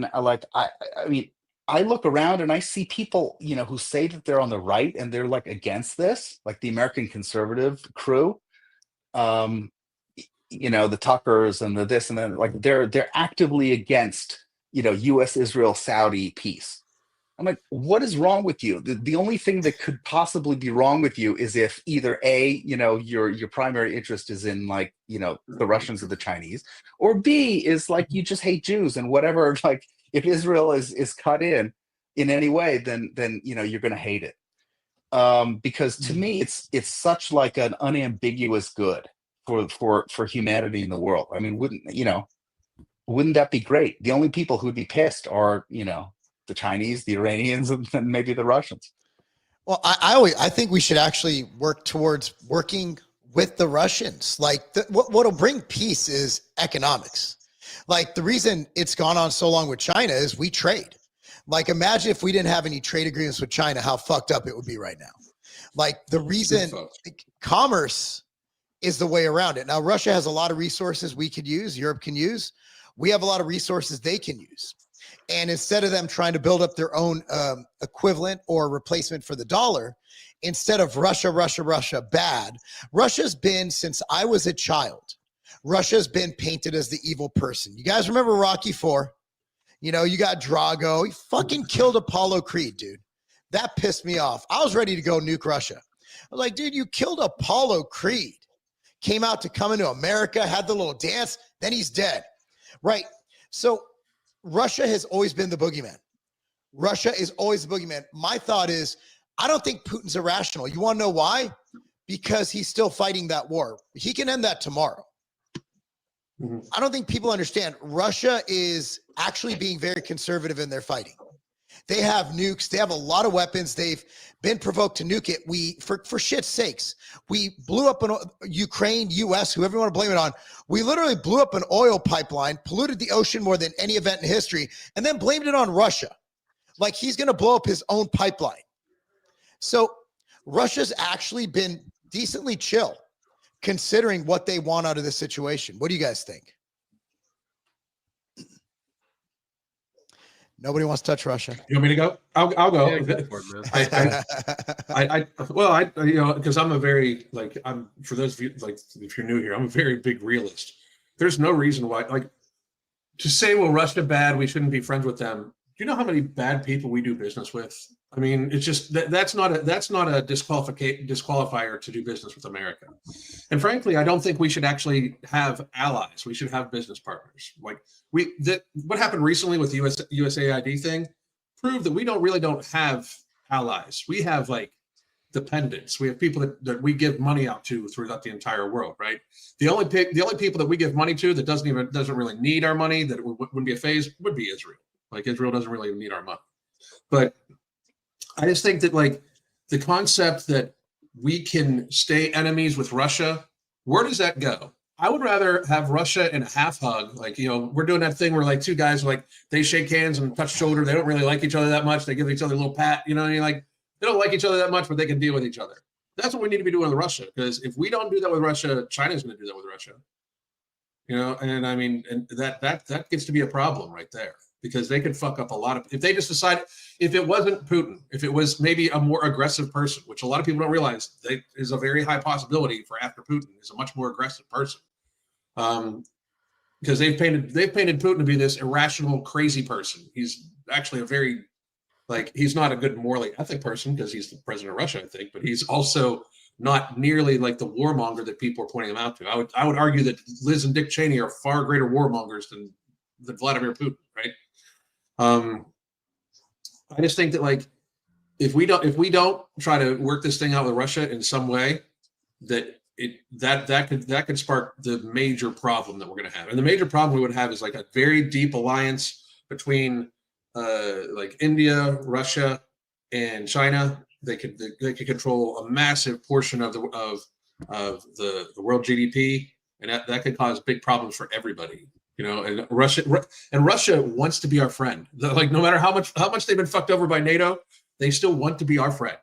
I mean, I look around and I see people, who say that they're on the right and they're like against this, like the American conservative crew, um, the Tuckers and the this and then, like they're actively against, U.S. Israel Saudi peace. I'm like, what is wrong with you? The only thing that could possibly be wrong with you is if either A, your primary interest is in like, the Russians or the Chinese, or B is like you just hate Jews and whatever, like if Israel is cut in any way, then you're gonna hate it. Because to me it's such like an unambiguous good for humanity in the world. I mean, wouldn't that be great? The only people who would be pissed are, the Chinese, the Iranians, and then maybe the Russians. Well, I think we should actually work towards working with the Russians. Like what'll bring peace is economics. Like the reason it's gone on so long with China is we trade. Like imagine if we didn't have any trade agreements with China, how fucked up it would be right now. Like the reason commerce is the way around it. Now, Russia has a lot of resources we could use, Europe can use. We have a lot of resources they can use. And instead of them trying to build up their own equivalent or replacement for the dollar, instead of Russia, bad, Russia's been, since I was a child, Russia's been painted as the evil person. You guys remember Rocky IV? You got Drago. He fucking killed Apollo Creed, dude. That pissed me off. I was ready to go nuke Russia. I was like, dude, you killed Apollo Creed. Came out to come into America, had the little dance, then he's dead. Right. So Russia has always been the boogeyman. Russia is always the boogeyman. My thought is, I don't think Putin's irrational. You want to know why? Because he's still fighting that war. He can end that tomorrow. I don't think people understand. Russia is actually being very conservative in their fighting. They have nukes. They have a lot of weapons. They've been provoked to nuke it. For shit's sakes, we blew up an Ukraine, US, whoever you want to blame it on. We literally blew up an oil pipeline, polluted the ocean more than any event in history, and then blamed it on Russia. Like he's going to blow up his own pipeline. So Russia's actually been decently chill considering what they want out of this situation. What do you guys think? Nobody wants to touch Russia. You want me to go? I'll go. Yeah, go for it, man. Because I'm a very for those of you if you're new here, I'm a very big realist. There's no reason why to say, well, Russia bad, we shouldn't be friends with them. Do you know how many bad people we do business with? I mean, it's just that's not a disqualifier to do business with America. And frankly, I don't think we should actually have allies. We should have business partners. Like what happened recently with the USAID thing proved that we don't have allies. We have dependents. We have people that we give money out to throughout the entire world, right? The only people that we give money to that doesn't really need our money, that wouldn't be a phase, would be Israel. Like Israel doesn't really need our money. But I just think that the concept that we can stay enemies with Russia, where does that go? I would rather have Russia in a half hug. We're doing that thing where two guys they shake hands and touch shoulder. They don't really like each other that much. They give each other a little pat, and you're like, they don't like each other that much, but they can deal with each other. That's what we need to be doing with Russia. Because if we don't do that with Russia, China's going to do that with Russia. And I mean, and that gets to be a problem right there. Because they could fuck up a lot of, if they just decide, if it wasn't Putin, if it was maybe a more aggressive person, which a lot of people don't realize is a very high possibility for after Putin is a much more aggressive person. Because they've painted Putin to be this irrational, crazy person. He's actually a very, he's not a good morally ethic person because he's the president of Russia, I think, but he's also not nearly like the warmonger that people are pointing him out to. I would argue that Liz and Dick Cheney are far greater warmongers than Vladimir Putin, right? I just think that if we don't try to work this thing out with Russia in some way, that could spark the major problem that we're going to have. And the major problem we would have is a very deep alliance between India, Russia, and China. They could control a massive portion of the world GDP, and that could cause big problems for everybody. And Russia wants to be our friend. No matter how much they've been fucked over by NATO, they still want to be our friend.